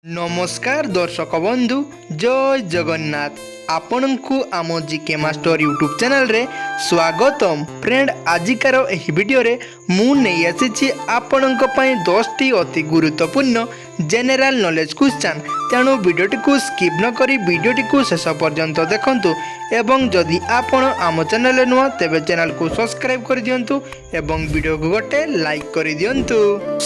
नमस्कार दर्शक बंधु जय जगन्नाथ आपण को आम जीके मास्टर यूट्यूब चैनल रे स्वागतम। फ्रेंड आजिकार एही वीडियो रे मु नहीं आसी आपणक पई 10टी अति गुरुत्वपूर्ण जनरल नॉलेज क्वेश्चन। तेणु वीडियोटी को स्किप न करी वीडियोटी को शेष पर्यंत देखंतु एवं जदि आपण आम चैनल नुआ तेबे चैनल को सब्सक्राइब कर दियंतु एवं वीडियो को गोटे लाइक कर दियंतु।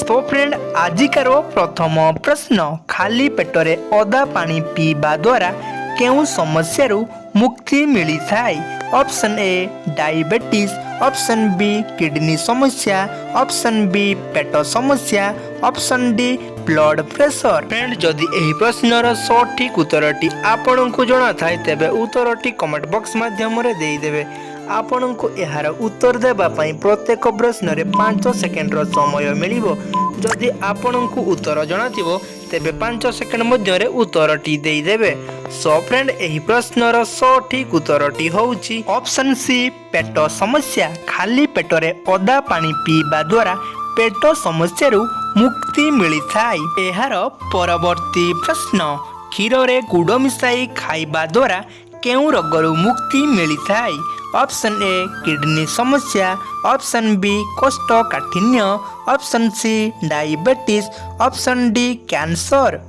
तो फ्रेंड आजिकार प्रथम प्रश्न, खाली पेटरे अदा पानी पीवा द्वारा केउ समस्या मुक्ति मिली थाए? Option A diabetes, option B kidney समस्या, ऑप्शन बी पेट समस्या, option D blood pressure. Friend जदि एही प्रश्नर सठिक उत्तरटी आपण को जणा थाए तेबे उत्तरटी कमेंट बॉक्स माध्यम रे देई देबे। आपण को एहार उत्तर देबा पई प्रत्येक प्रश्न रे 5 सेकेंड रो समय मिलिबो। जदि आपण को उत्तर जणा थिबो तेबे 5 सेकेंड मध्य रे उत्तरटी देई देबे। सो फ्रेंड एही प्रश्नर सठिक उत्तरटी होउची ऑप्शन सी पेट समस्या। खाली पेटरे अदा पानी पीवा द्वारा पेट समस्या मुक्ति मिली थाए। एहार परवर्ती प्रश्न, क्षीर रे गुड़ मिसाई खाइबा द्वारा केउ रोगरु मुक्ति मिली थाए? ऑप्शन ए किडनी समस्या, ऑप्शन बी कोष्ठकाठिन्य, option C diabetes, option D cancer.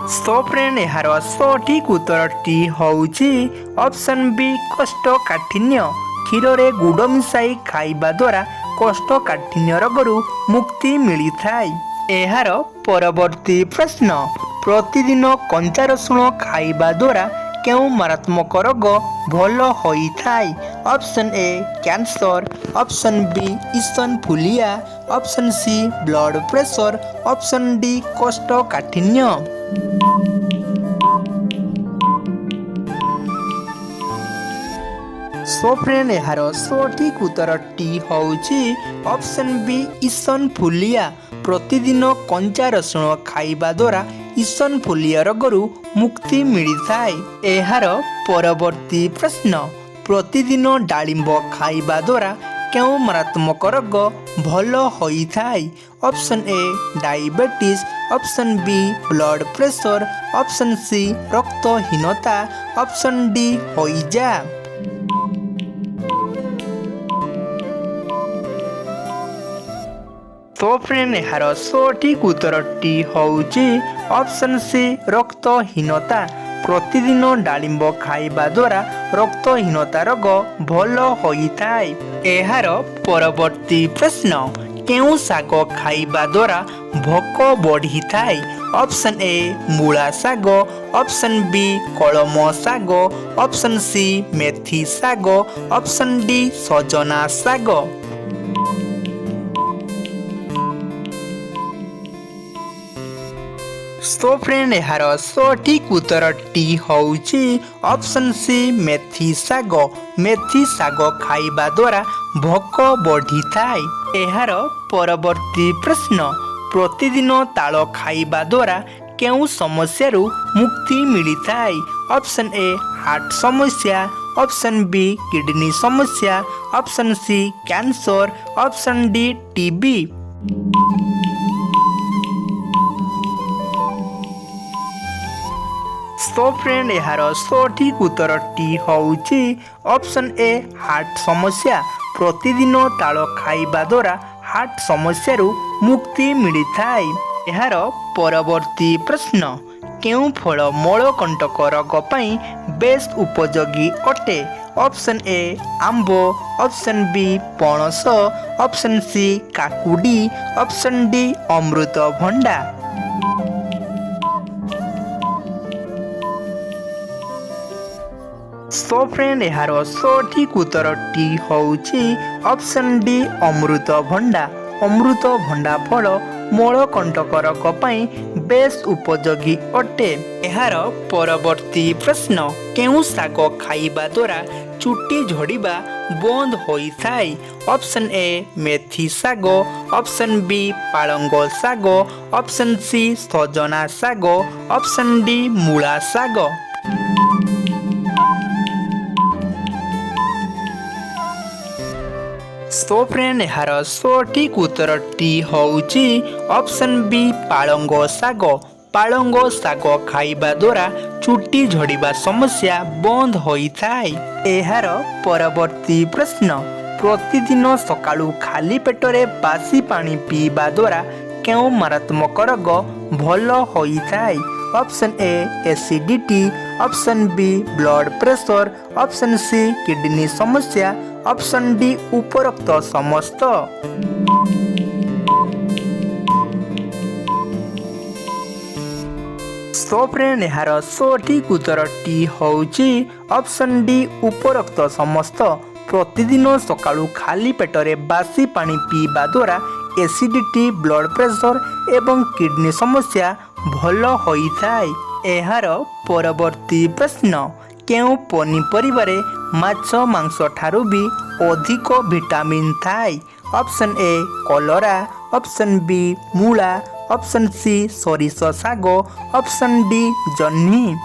So friend यार सठिक उत्तरटी होउची ऑप्शन बी कोष्ठकाठिन्य। क्षीर रे गुड़ मिसाई खाइबा द्वारा कोष्ठकाठिन्य रोगरु मुक्ति मिली थाए। एहार परवर्ती प्रश्न, प्रतिदिन कंचा रसुण खाइबा द्वारा केउ मारात्मक रोग भल होई थाए? Option A cancer, option B इसनफुलिया, option C blood pressure, option D कोष्ठकाठिन्य। सो फ्रेंड यार सठिक उत्तरटी होउची ऑप्शन बी इसनफुलिया। प्रतिदिन कंचा रसुण खाइबा द्वारा इसनफुलिया रोगरु मुक्ति मिली थाए। एहार परवर्ती प्रश्न, प्रतिदिन डालिंब खाइबा द्वारा केउ मारात्मक रोग भल होई थाए? Option A diabetes, option B blood pressure, option C रक्तहीनता, ऑप्शन डी होइजा। तो फ्रेंड यार सठिक उत्तरटी होउची ऑप्शन सी रक्तहीनता। प्रतिदिन डालिंब खाइबा द्वारा रक्तहीनता रोग भल होई थाए। एहार परवर्ती प्रश्न, केउ साग खाइबा द्वारा भोक बढ़ी थाए? ऑप्शन ए मूला साग, ऑप्शन बी कलम साग, ऑप्शन सी मेथी साग, ऑप्शन डी सजना साग। सो फ्रेंड यार सठिक उत्तरटी होउची ऑप्शन सी मेथी साग। मेथी साग खाइबा द्वारा भोक बढ़ी थाए। एहार परवर्ती प्रश्न, प्रतिदिन ताल खाइबा द्वारा केउ समस्या मुक्ति मिली थाए? ऑप्शन ए हार्ट समस्या, ऑप्शन बी किडनी समस्या, option C cancer, option D TB. तो फ्रेंड यार सठिक उत्तरटी होउची ऑप्शन ए हार्ट समस्या। प्रतिदिन ताल खाइबा द्वारा हार्ट समस्या मुक्ति मिली थाए। एहार परवर्ती प्रश्न, केउ फल मलकंटक रोग पई बेस उपयोगी अटे? ऑप्शन ए आंबो, ऑप्शन बी पणस, ऑप्शन सी काकुडी, ऑप्शन डी अमृतभंडा। सो फ्रेंड यार सठिक उत्तरटी होउची ऑप्शन डी अमृतभंडा। अमृतभंडा फल मलकंटक रोग पई बेस उपयोगी अटे। एहार परवर्ती प्रश्न, केउ साग खाइबा द्वारा चुटी झड़िबा बंद होई थाए? ऑप्शन ए मेथी साग, ऑप्शन बी पालंग साग, ऑप्शन सी सजना साग, ऑप्शन डी मूला साग। सो फ्रेंड यार सठिक उत्तरटी होउची ऑप्शन बी पालंग शाग। पालंग शाग खाइबा द्वारा चुटी झड़िबा समस्या बंद होइथाय। एहार परवर्ती प्रश्न प्रतिदिन सकाळू खाली पेटरे बासी पानी पीबा द्वारा केउ मारात्मक रोग भल होइथाय। Option A acidity, option B blood pressure, option C kidney समस्या, ऑप्शन डी उपरोक्त समस्त। सो फ्रेंड यार सठिक उत्तरटी होउची ऑप्शन डी उपरोक्त समस्त। प्रतिदिन सकाळू खाली पेटरे बासी पानी पीबा द्वारा एसिडिटी, ब्लड प्रेशर एवं किडनी समस्या भल होइथाय। एहार परवर्ती प्रश्न केउ पनीपरिबारे माछ मांस ठारू भी अधिक विटामिन थाय। Option A cholera, option B मूला, ऑप्शन सी सरिष शाग, ऑप्शन डी जह्नी।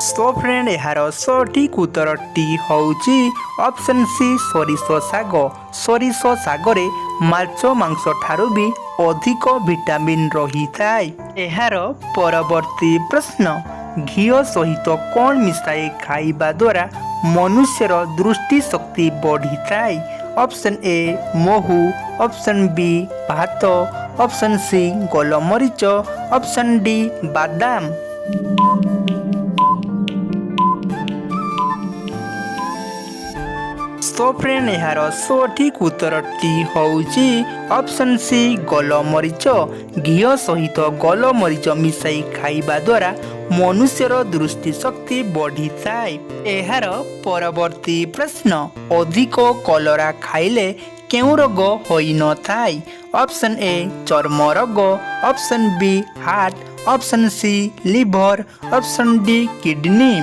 सो फ्रेंड यार सठिक उत्तरटी होउची ऑप्शन सी सरिष शाग। सरिष शागरे माछ मांस ठारू भी अधिक विटामिन रही थाय। एहार परवर्ती प्रश्न घी सहित कौन मिसाई खाइबा द्वारा मनुष्यर दृष्टि शक्ति बढ़ी थाय। ऑप्शन ए महू, ऑप्शन बी भात, ऑप्शन सी गोलमरीच, ऑप्शन डी बादाम। सो फ्रेंड यार सठिक उत्तरटी होउची ऑप्शन सी गोलमरीच। घी सहित गोलमरीच मिसाई खाइबा द्वारा मनुष्यर दृष्टि शक्ति बढ़ी थाय। एहार परवर्ती प्रश्न अधिक कलरा खाइले केउ रोग होई न थाय। ऑप्शन ए चर्म रोग, option B heart, option C liver, option D kidney.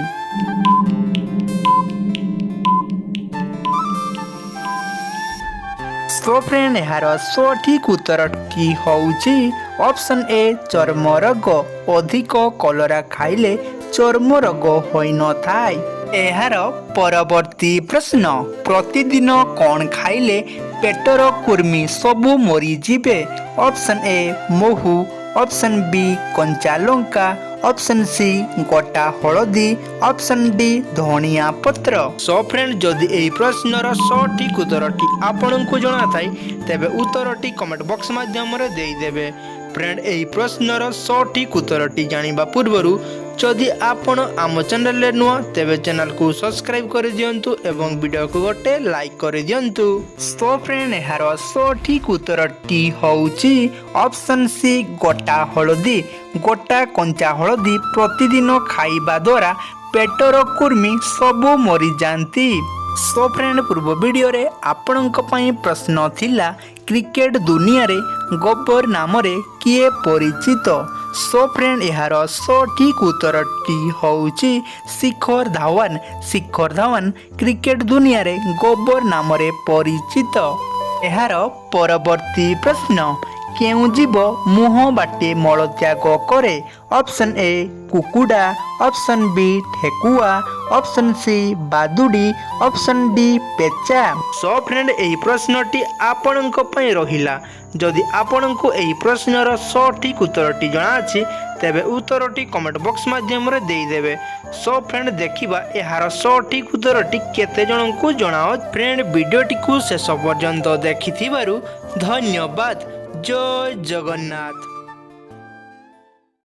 So friend यार सठिक उत्तरटी होउची ऑप्शन ए चर्म रोग। अधिक कलरा खाइले चर्म रोग होई न थाय। एहार परवर्ती प्रश्न प्रतिदिन कौन खाइले पेटर कुर्मी सबू मरी जिबे। ऑप्शन ए महू, ऑप्शन बी कंचा लंका, ऑप्शन सी गोटा हलदी, ऑप्शन डी धनिया पत्र। सो फ्रेंड जदि एही प्रश्नर सठिक उत्तरटी आपनकु जणा थाई तेबे उत्तरटी कमेंट बॉक्स माध्यम रे देई देबे। फ्रेंड एही प्रश्नर सठिक उत्तरटी जानिबा पूर्वरु जदि आपण आम चैनल रे नुआ तेबे चैनल को सब्सक्राइब कर दियंतु एवं वीडियो को गोटे लाइक कर दियंतु। सो फ्रेंड यार सठिक उत्तरटी होउची ऑप्शन सी गोटा हलदी। गोटा कंचा हलदी प्रतिदिन खाइबा द्वारा पेटर कुर्मी सबू मरी जाती। सो फ्रेंड पूर्व वीडियो रे आपणक पई प्रश्न थिला क्रिकेट दुनिया रे गब्बर नाम रे किए परिचित। सो फ्रेंड यार सठिक उत्तरटी होउची शिखर धवन। शिखर धवन क्रिकेट दुनिया रे गब्बर नाम रे परिचित। एहार परवर्ती प्रश्न केउ जीव मुह बाटे मलत्याग करे। ऑप्शन ए कुकुड़ा, ऑप्शन बी ठेकुआ, ऑप्शन सी बादुड़ी, ऑप्शन डी पेचा। सो फ्रेंड एही प्रश्नटी आपणक पई रहिला। जदि आपणकु एही प्रश्नर सठिक उत्तरटी जणा अछि तेबे उत्तरटी कमेंट बॉक्स माध्यम रे देई देबे। सो फ्रेंड देखिबा एहार सठिक उत्तरटी केते जनकु जणाओ। फ्रेंड वीडियोटी को शेष पर्यंत देखिथिबारु धन्यवाद। जय जगन्नाथ।